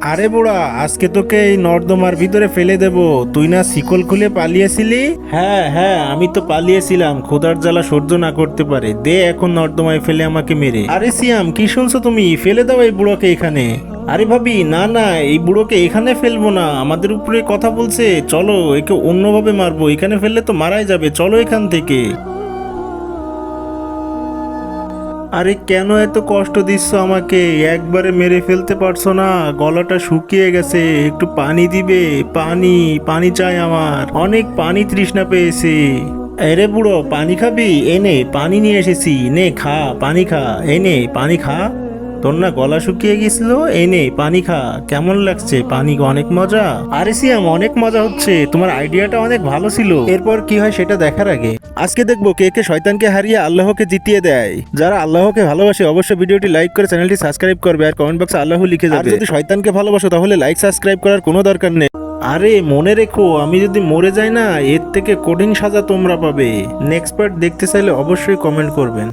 আরে বুড়া, আজকে তোকে এই নর্দমার ভিতরে ফেলে দেব। তুই না শিকল খুলে পালিয়েছিলি? হ্যাঁ হ্যাঁ, আমি তো পালিয়েছিলাম, খোদার জ্বালা সহ্য না করতে পারে। দে এখন নর্দমায় ফেলে আমাকে মেরে। আরে সিয়াম, কি শুনছো তুমি? ফেলে দাও এই বুড়োকে এখানে। আরে ভাবি, না না, এই বুড়োকে এখানে ফেলবো না, আমাদের উপরে কথা বলছে। চলো একে অন্যভাবে মারবো, এখানে ফেললে তো মারাই যাবে, চলো এখান থেকে। আরে কেন এত কষ্ট দিচ্ছ আমাকে? একবারে মেরে ফেলতে পারছো না? গলাটা শুকিয়ে গেছে, একটু পানি দিবে? পানি, পানি চাই, আমার অনেক পানি তৃষ্ণা পেয়েছে। এরে বুড়ো, পানি খাবি? এনে পানি নিয়ে এসেছি, নে খা, পানি খা, এনে পানি খা। তোর না গলা শুকিয়ে গেছিল, এনে পানি খা। কেমন লাগছে পানি? অনেক মজা। আরে সিয়াম, অনেক মজা হচ্ছে, তোমার আইডিয়াটা অনেক ভালো ছিল। এরপর কি হয় সেটা দেখার আগে আজকে দেখবো কে কে শয়তানকে হারিয়ে আল্লাহকে জিতিয়ে দেয়। যারা আল্লাহকে ভালোবাসে অবশ্যই ভিডিওটি লাইক করে চ্যানেলটি সাবস্ক্রাইব করবে, আর কমেন্ট বক্সে আল্লাহ লিখে যাবে। আর যদি শয়তানকে ভালোবাসো তাহলে লাইক সাবস্ক্রাইব করার কোনো দরকার নেই। আরে মনে রেখো, আমি যদি মরে যাই না, এর থেকে কঠিন সাজা তোমরা পাবে। নেক্সট পার্ট দেখতে চাইলে অবশ্যই কমেন্ট করবেন।